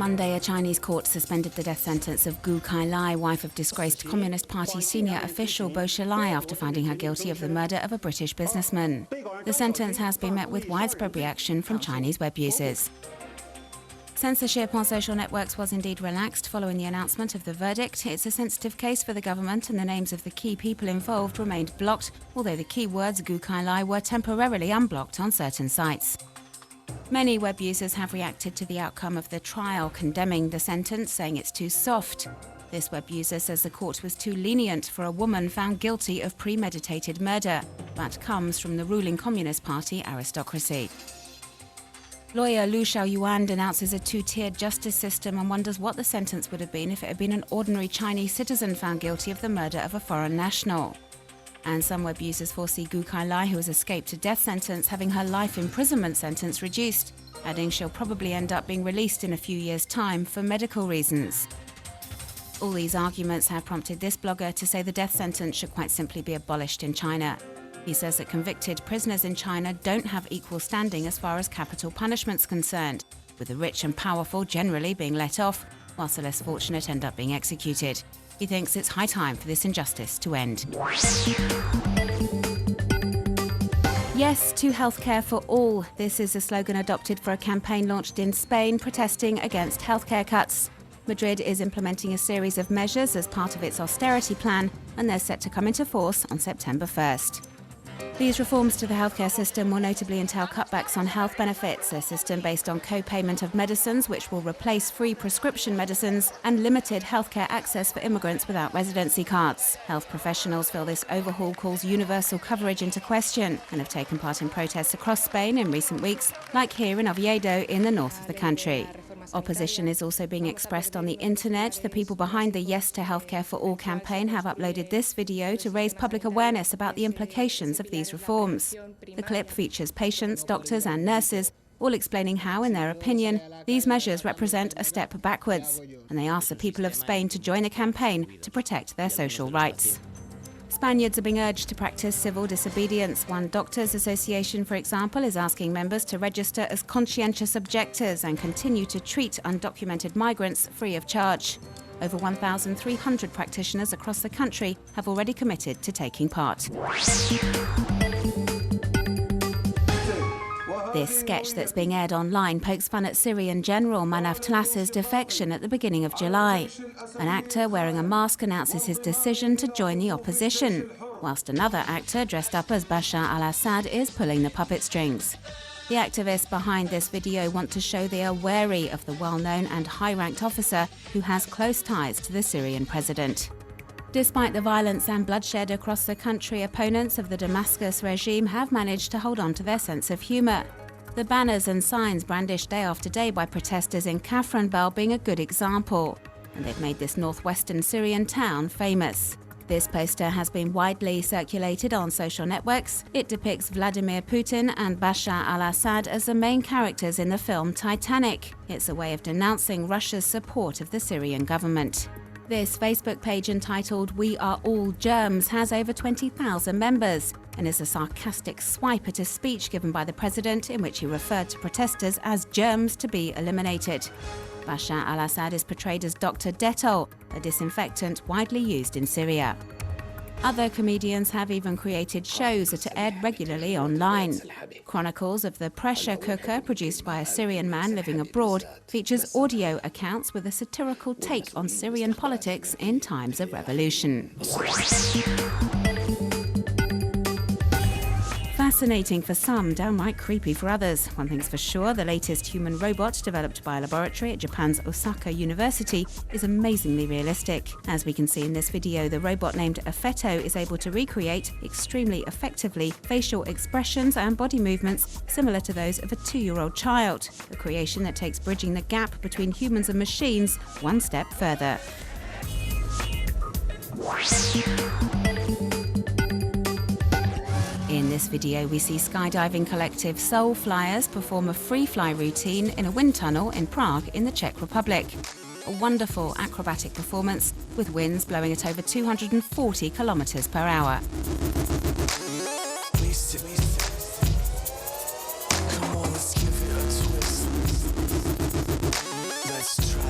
Monday, a Chinese court suspended the death sentence of Gu Kailai, wife of disgraced Communist Party senior official Bo Xilai, after finding her guilty of the murder of a British businessman. The sentence has been met with widespread reaction from Chinese web users. Censorship on social networks was indeed relaxed following the announcement of the verdict. It's a sensitive case for the government, and the names of the key people involved remained blocked, although the keywords Gu Kailai were temporarily unblocked on certain sites. Many web users have reacted to the outcome of the trial, condemning the sentence, saying it's too soft. This web user says the court was too lenient for a woman found guilty of premeditated murder. That comes from the ruling Communist Party aristocracy. Lawyer Lu Xiaoyuan denounces a two-tiered justice system and wonders what the sentence would have been if it had been an ordinary Chinese citizen found guilty of the murder of a foreign national. And some web users foresee Gu Kailai, who has escaped a death sentence, having her life imprisonment sentence reduced, adding she'll probably end up being released in a few years' time for medical reasons. All these arguments have prompted this blogger to say the death sentence should quite simply be abolished in China. He says that convicted prisoners in China don't have equal standing as far as capital punishment's concerned, with the rich and powerful generally being let off, whilst the less fortunate end up being executed. He thinks it's high time for this injustice to end. Yes to healthcare for all. This is a slogan adopted for a campaign launched in Spain protesting against healthcare cuts. Madrid is implementing a series of measures as part of its austerity plan, and they're set to come into force on September 1st. These reforms to the healthcare system will notably entail cutbacks on health benefits, a system based on co-payment of medicines which will replace free prescription medicines, and limited healthcare access for immigrants without residency cards. Health professionals feel this overhaul calls universal coverage into question and have taken part in protests across Spain in recent weeks, like here in Oviedo in the north of the country. Opposition is also being expressed on the internet. The people behind the Yes to Healthcare for All campaign have uploaded this video to raise public awareness about the implications of these reforms. The clip features patients, doctors and nurses, all explaining how, in their opinion, these measures represent a step backwards, and they ask the people of Spain to join the campaign to protect their social rights. Spaniards are being urged to practice civil disobedience. One doctors' association, for example, is asking members to register as conscientious objectors and continue to treat undocumented migrants free of charge. Over 1,300 practitioners across the country have already committed to taking part. This sketch that's being aired online pokes fun at Syrian General Manaf Tlass's defection at the beginning of July. An actor wearing a mask announces his decision to join the opposition, whilst another actor dressed up as Bashar al-Assad is pulling the puppet strings. The activists behind this video want to show they are wary of the well-known and high-ranked officer who has close ties to the Syrian president. Despite the violence and bloodshed across the country, opponents of the Damascus regime have managed to hold on to their sense of humour. The banners and signs brandished day after day by protesters in Kafranbel being a good example, and they've made this northwestern Syrian town famous. This poster has been widely circulated on social networks. It depicts Vladimir Putin and Bashar al-Assad as the main characters in the film Titanic. It's a way of denouncing Russia's support of the Syrian government. This Facebook page, entitled "We Are All Germs," has over 20,000 members and is a sarcastic swipe at a speech given by the president in which he referred to protesters as germs to be eliminated. Bashar al-Assad is portrayed as Dr. Dettol, a disinfectant widely used in Syria. Other comedians have even created shows that are aired regularly online. Chronicles of the Pressure Cooker, produced by a Syrian man living abroad, features audio accounts with a satirical take on Syrian politics in times of revolution. Fascinating for some, downright creepy for others. One thing's for sure, the latest human robot developed by a laboratory at Japan's Osaka University is amazingly realistic. As we can see in this video, the robot named Affetto is able to recreate extremely effectively facial expressions and body movements similar to those of a 2-year-old child, a creation that takes bridging the gap between humans and machines one step further. In this video, we see skydiving collective Soul Flyers perform a free fly routine in a wind tunnel in Prague in the Czech Republic. A wonderful acrobatic performance with winds blowing at over 240 kilometers per hour. Come on, let's give it a twist. Let's try.